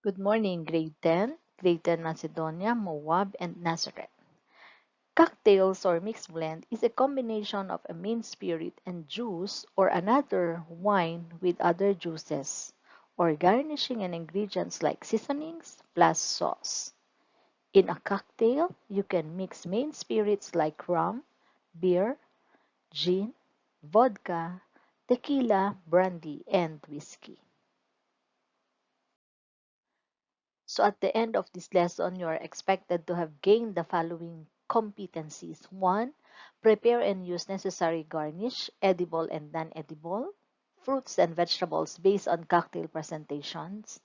Good morning, Grade 10, Grade 10 Macedonia, Moab, and Nazareth. Cocktails or mixed blend is a combination of a main spirit and juice or another wine with other juices, or garnishing and ingredients like seasonings plus sauce. In a cocktail, you can mix main spirits like rum, beer, gin, vodka, tequila, brandy, and whiskey. So at the end of this lesson, you are expected to have gained the following competencies. 1. Prepare and use necessary garnish, edible and non-edible, fruits and vegetables based on cocktail presentations.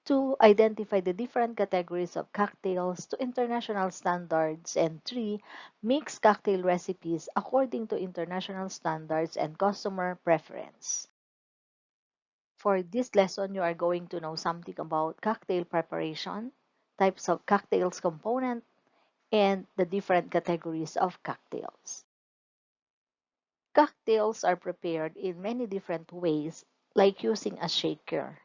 2. Identify the different categories of cocktails to international standards. And 3. Mix cocktail recipes according to international standards and customer preference. For this lesson, you are going to know something about cocktail preparation, types of cocktails component, and the different categories of cocktails. Cocktails are prepared in many different ways, like using a shaker,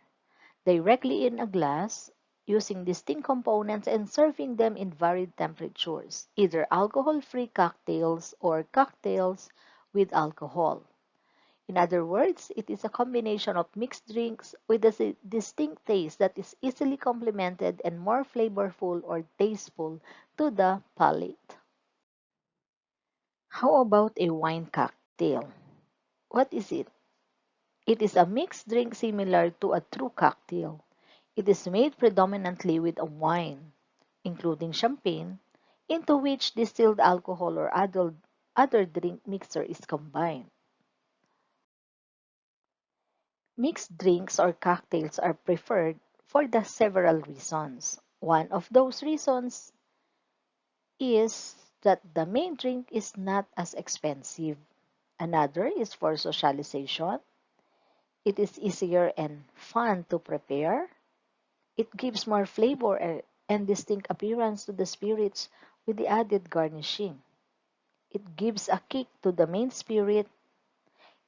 directly in a glass, using distinct components and serving them in varied temperatures, either alcohol-free cocktails or cocktails with alcohol. In other words, it is a combination of mixed drinks with a distinct taste that is easily complemented and more flavorful or tasteful to the palate. How about a wine cocktail? What is it? It is a mixed drink similar to a true cocktail. It is made predominantly with a wine, including champagne, into which distilled alcohol or other drink mixture is combined. Mixed drinks or cocktails are preferred for the several reasons. One of those reasons is that the main drink is not as expensive. Another is for socialization. It is easier and fun to prepare. It gives more flavor and distinct appearance to the spirits with the added garnishing. It gives a kick to the main spirit.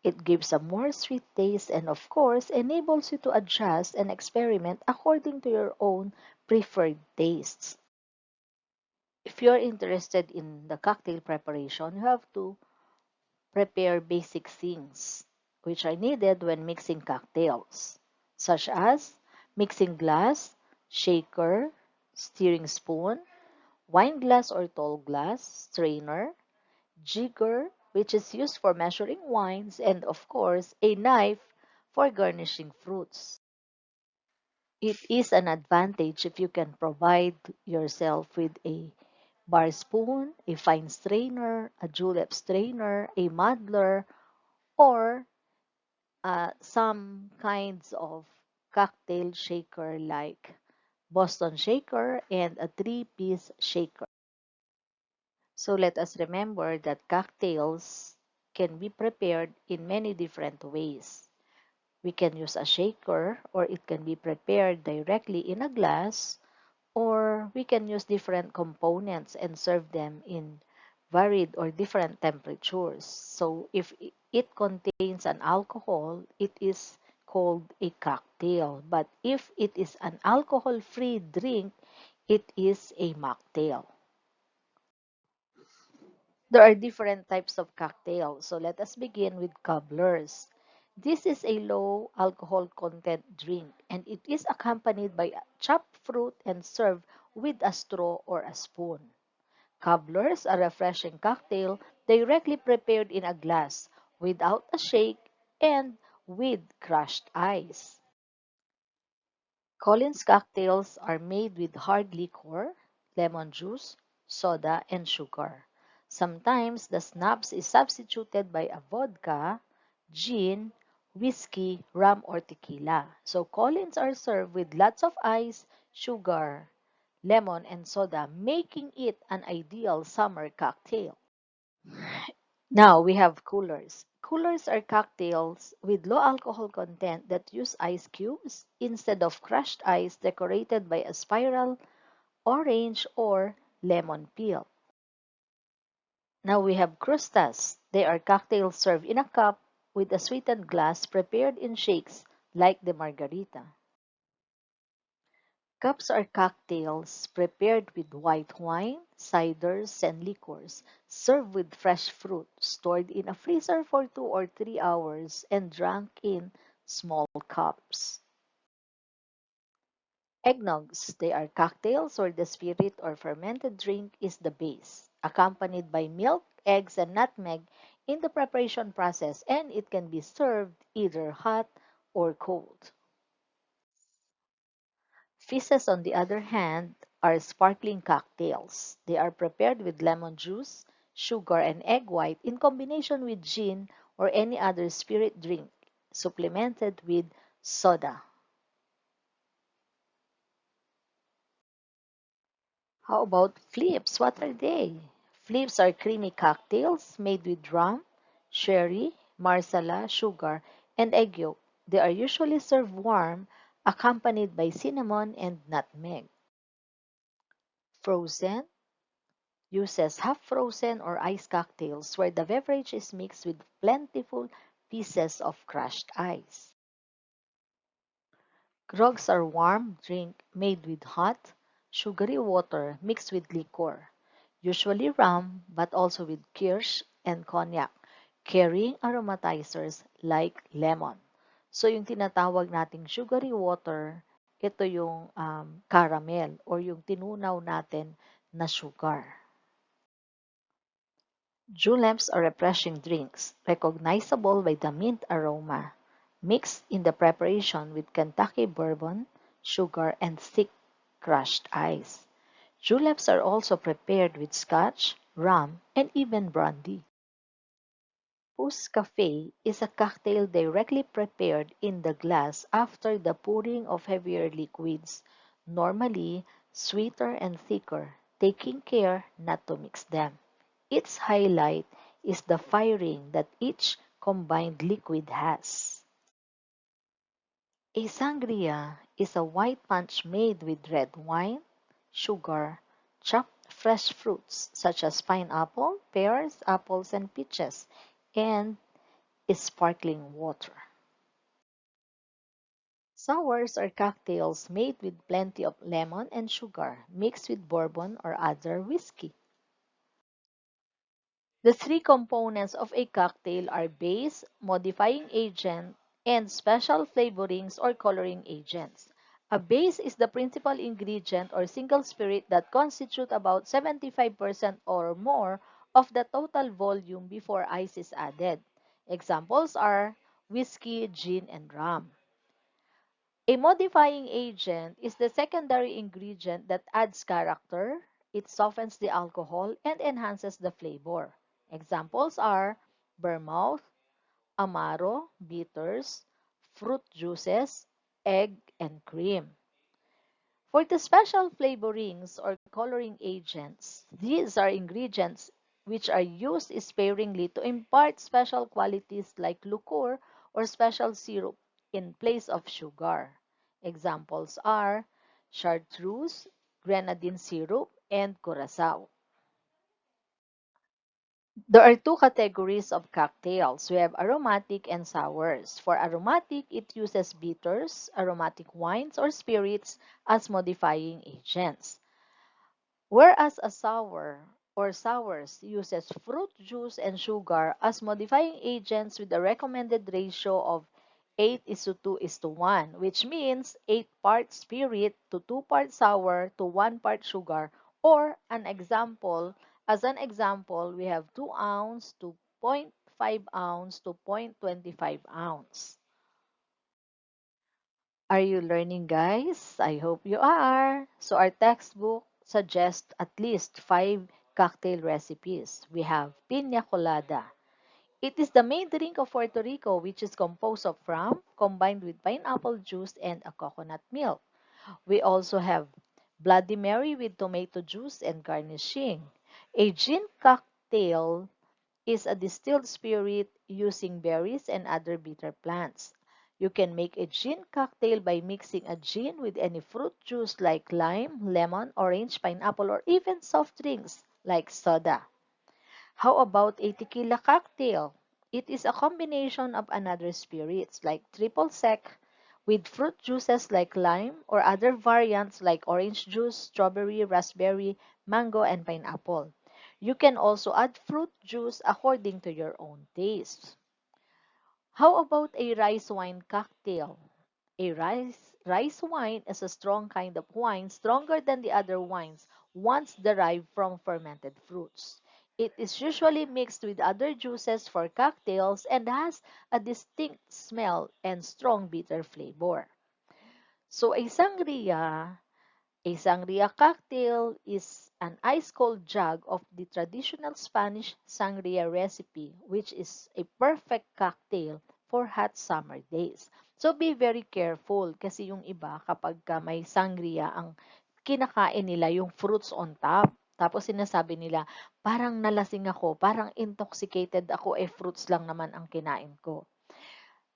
It gives a more sweet taste and, of course, enables you to adjust and experiment according to your own preferred tastes. If you're interested in the cocktail preparation, you have to prepare basic things which are needed when mixing cocktails, such as mixing glass, shaker, stirring spoon, wine glass or tall glass, strainer, jigger, which is used for measuring wines, and of course, a knife for garnishing fruits. It is an advantage if you can provide yourself with a bar spoon, a fine strainer, a julep strainer, a muddler, or some kinds of cocktail shaker like Boston shaker and a three-piece shaker. So let us remember that cocktails can be prepared in many different ways. We can use a shaker, or it can be prepared directly in a glass, or we can use different components and serve them in varied or different temperatures. So if it contains an alcohol, it is called a cocktail. But if it is an alcohol-free drink, it is a mocktail. There are different types of cocktails. So let us begin with cobblers. This is a low alcohol content drink, and it is accompanied by chopped fruit and served with a straw or a spoon. Cobblers are a refreshing cocktail directly prepared in a glass without a shake and with crushed ice. Collins cocktails are made with hard liquor, lemon juice, soda, and sugar. Sometimes the schnapps is substituted by a vodka, gin, whiskey, rum, or tequila. So Collins are served with lots of ice, sugar, lemon, and soda, making it an ideal summer cocktail. Now we have coolers. Coolers are cocktails with low alcohol content that use ice cubes instead of crushed ice decorated by a spiral, orange, or lemon peel. Now we have Crustas. They are cocktails served in a cup with a sweetened glass prepared in shakes like the margarita. Cups are cocktails prepared with white wine, ciders, and liquors, served with fresh fruit, stored in a freezer for 2 or 3 hours, and drunk in small cups. Eggnogs, they are cocktails where the spirit or fermented drink is the base, accompanied by milk, eggs, and nutmeg in the preparation process, and it can be served either hot or cold. Fizzes, on the other hand, are sparkling cocktails. They are prepared with lemon juice, sugar, and egg white in combination with gin or any other spirit drink, supplemented with soda. How about flips? What are they? Flips are creamy cocktails made with rum, sherry, marsala, sugar, and egg yolk. They are usually served warm, accompanied by cinnamon and nutmeg. Frozen uses half-frozen or ice cocktails where the beverage is mixed with plentiful pieces of crushed ice. Grogs are warm drink made with hot, sugary water mixed with liquor, usually rum but also with kirsch and cognac, carrying aromatizers like lemon. So yung tinatawag nating sugary water, ito yung caramel or yung tinunaw natin na sugar. Juleps are refreshing drinks, recognizable by the mint aroma, mixed in the preparation with Kentucky bourbon, sugar, and thick crushed ice. Juleps are also prepared with scotch, rum, and even brandy. Pousse Café is a cocktail directly prepared in the glass after the pouring of heavier liquids, normally sweeter and thicker, taking care not to mix them. Its highlight is the firing that each combined liquid has. A sangria is a white punch made with red wine, sugar, chopped fresh fruits such as pineapple, pears, apples, and peaches, and sparkling water. Sours are cocktails made with plenty of lemon and sugar mixed with bourbon or other whiskey. The three components of a cocktail are base, modifying agent, and special flavorings or coloring agents. A base is the principal ingredient or single spirit that constitute about 75% or more of the total volume before ice is added. Examples are whiskey, gin, and rum. A modifying agent is the secondary ingredient that adds character, it softens the alcohol, and enhances the flavor. Examples are vermouth, amaro, bitters, fruit juices, egg, and cream. For the special flavorings or coloring agents, these are ingredients which are used sparingly to impart special qualities like liqueur or special syrup in place of sugar. Examples are chartreuse, grenadine syrup, and curacao. There are two categories of cocktails. We have aromatic and sours. For aromatic, it uses bitters, aromatic wines, or spirits as modifying agents. Whereas a sour or sours uses fruit juice and sugar as modifying agents with a recommended ratio of 8:2:1, which means 8 parts spirit to 2 parts sour to 1 part sugar, or as an example, we have 2 ounce to 0.5 ounce to 0.25 ounce. Are you learning, guys? I hope you are. So our textbook suggests at least 5 cocktail recipes. We have piña colada. It is the main drink of Puerto Rico, which is composed of rum combined with pineapple juice and a coconut milk. We also have Bloody Mary with tomato juice and garnishing. A gin cocktail is a distilled spirit using berries and other bitter plants. You can make a gin cocktail by mixing a gin with any fruit juice like lime, lemon, orange, pineapple, or even soft drinks like soda. How about a tequila cocktail? It is a combination of another spirits like triple sec with fruit juices like lime or other variants like orange juice, strawberry, raspberry, mango, and pineapple. You can also add fruit juice according to your own taste. How about a rice wine cocktail? A rice wine is a strong kind of wine, stronger than the other wines once derived from fermented fruits. It is usually mixed with other juices for cocktails and has a distinct smell and strong bitter flavor. So a sangria cocktail is an ice-cold jug of the traditional Spanish sangria recipe, which is a perfect cocktail for hot summer days. So be very careful kasi yung iba kapag may sangria, ang kinakain nila yung fruits on top. Tapos sinasabi nila, parang nalasing ako, parang intoxicated ako, fruits lang naman ang kinain ko.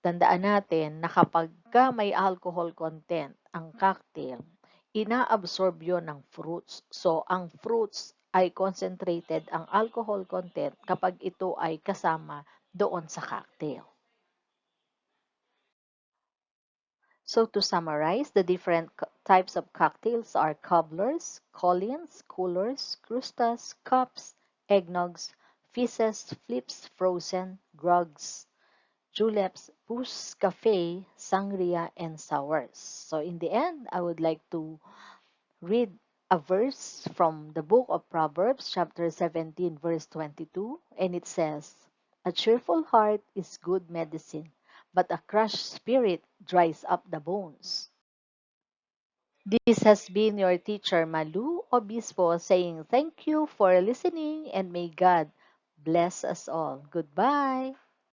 Tandaan natin na kapagka may alcohol content ang cocktail, inaabsorb yon ng fruits. So, ang fruits ay concentrated ang alcohol content kapag ito ay kasama doon sa cocktail. So, to summarize, the different types of cocktails are cobblers, collins, coolers, crustas, cups, eggnogs, fizzes, flips, frozen, grogs, Juleps, Push Cafe, Sangria, and Sours. So in the end, I would like to read a verse from the book of Proverbs, chapter 17, verse 22, and it says, "A cheerful heart is good medicine, but a crushed spirit dries up the bones." This has been your teacher Malou Obispo saying thank you for listening and may God bless us all. Goodbye.